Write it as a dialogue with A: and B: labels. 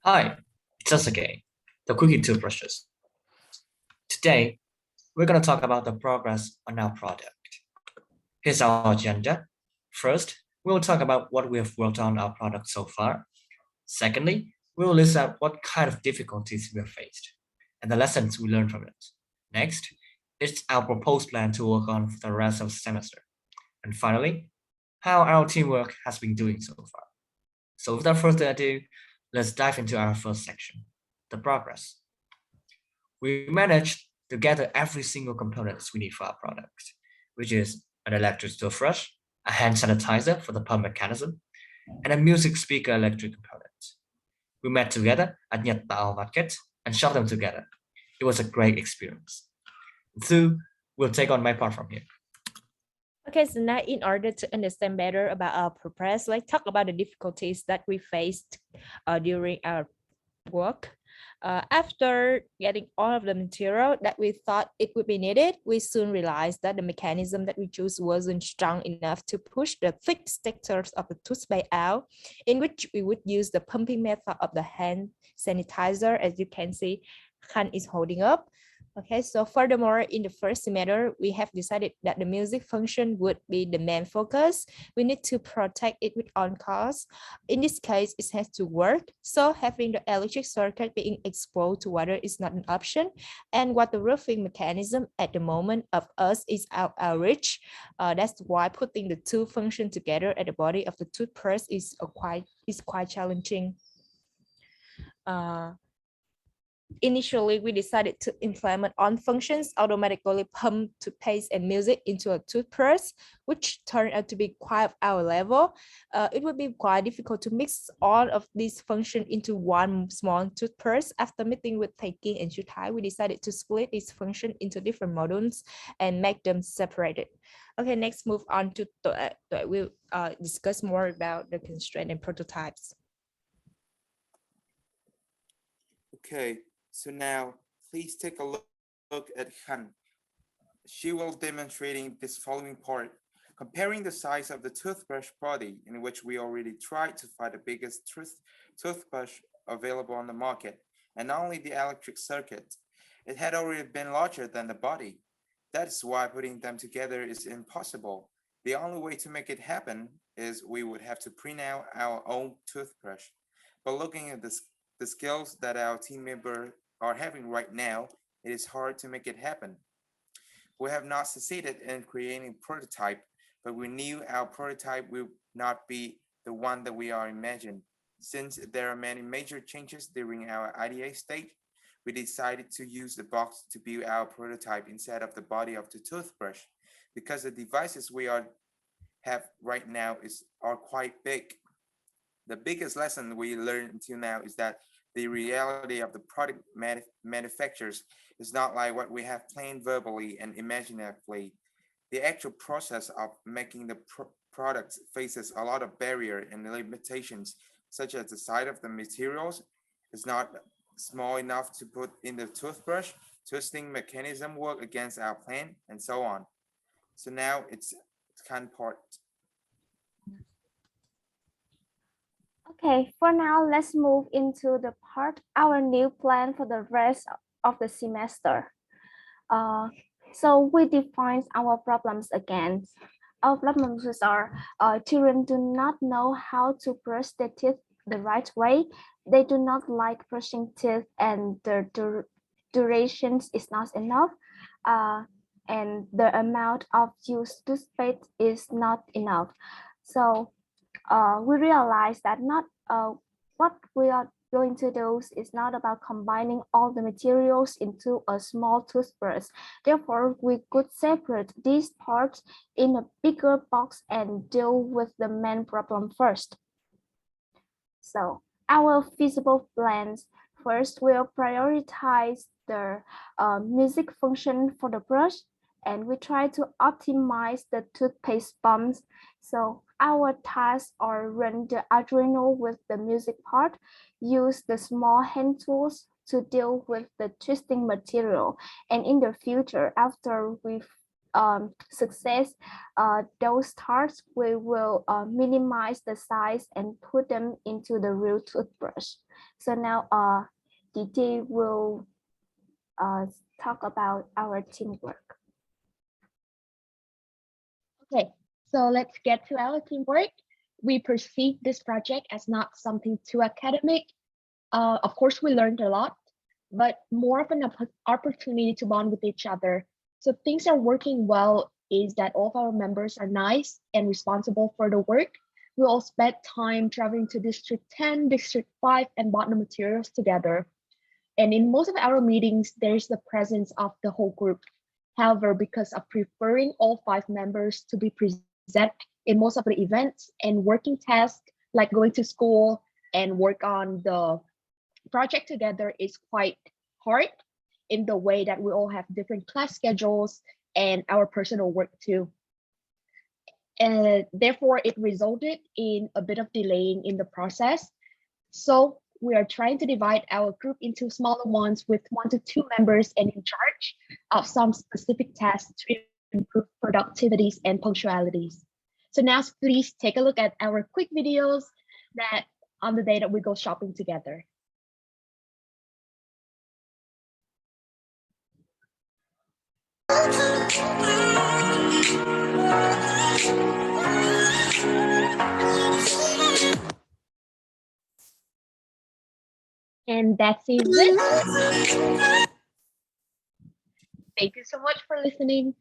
A: Hi, it's us again, the Quickie Toothbrushes. Today, we're going to talk about the progress on our product. Here's our agenda. First, we'll talk about what we have worked on our product so far. Secondly, we'll list out what kind of difficulties we have faced and the lessons we learned from it. Next, it's our proposed plan to work on for the rest of the semester. And finally, how our teamwork has been doing so far. So without further ado, let's dive into our first section, the progress. We managed to gather every single components we need for our product, which is an electric toothbrush, a hand sanitizer for the pump mechanism, and a music speaker electric component. We met together at Nhật Tao Market and shot them together. It was a great experience. Thu will take on my part from here.
B: Okay, so now in order to understand better about our progress, let's talk about the difficulties that we faced during our work. After getting all of the material that we thought it would be needed, we soon realized that the mechanism that we chose wasn't strong enough to push the thick structures of the toothpaste out, in which we would use the pumping method of the hand sanitizer. As you can see, Han is holding up. Okay, so furthermore, in the first semester, we have decided that the music function would be the main focus. We need to protect it with on cost. In this case, it has to work. So having the electric circuit being exposed to water is not an option. And waterproofing mechanism at the moment of us is out of our reach. That's why putting the two functions together at the body of the toothbrush is quite challenging. Initially, we decided to implement on functions automatically pump toothpaste and music into a toothbrush, which turned out to be quite of our level. It would be quite difficult to mix all of these functions into one small toothbrush. After meeting with Taking and Chutai, we decided to split these functions into different modules and make them separated. Okay, next move on to we'll discuss more about the constraint and prototypes.
C: Okay, so now please take a look at Han. She will demonstrating this following part, comparing the size of the toothbrush body, in which we already tried to find the biggest toothbrush available on the market, and not only the electric circuit. It had already been larger than the body. That is why putting them together is impossible. The only way to make it happen is we would have to print out our own toothbrush. But looking at the skills that our team members are having right now, it is hard to make it happen. We have not succeeded in creating a prototype, but we knew our prototype will not be the one that we are imagined. Since there are many major changes during our IDA stage, we decided to use the box to build our prototype instead of the body of the toothbrush, because the devices we have right now are quite big. The biggest lesson we learned until now is that the reality of the product manufacturers is not like what we have planned verbally and imaginatively. The actual process of making the products faces a lot of barrier and limitations, such as the size of the materials is not small enough to put in the toothbrush, twisting mechanism work against our plan, and so on. So now it's kind of part.
D: Okay, for now, let's move into the part, our new plan for the rest of the semester. So we define our problems again. Our problems are children do not know how to brush their teeth the right way. They do not like brushing teeth and the duration is not enough. And the amount of used toothpaste is not enough. So we realize that not what we are going to do is not about combining all the materials into a small toothbrush. Therefore, we could separate these parts in a bigger box and deal with the main problem first. So our feasible plans first will prioritize the music function for the brush, and we try to optimize the toothpaste pumps. So our tasks are run the Arduino with the music part, use the small hand tools to deal with the twisting material. And in the future, after we success those tasks, we will minimize the size and put them into the real toothbrush. So now DT will talk about our teamwork.
E: Okay, so let's get to our teamwork. We perceive this project as not something too academic. Of course, we learned a lot, but more of an opportunity to bond with each other. So things are working well is that all of our members are nice and responsible for the work. We all spent time traveling to District 10, District 5, and bought the materials together. And in most of our meetings, there's the presence of the whole group. However, because of preferring all 5 members to be present in most of the events and working tasks, like going to school and work on the project together, is quite hard in the way that we all have different class schedules and our personal work too. And therefore, it resulted in a bit of delaying in the process. So we are trying to divide our group into smaller ones with 1 to 2 members and in charge of some specific tasks to improve productivities and punctualities. So now please take a look at our quick videos that on the day that we go shopping together. And that's it. Thank you so much for listening.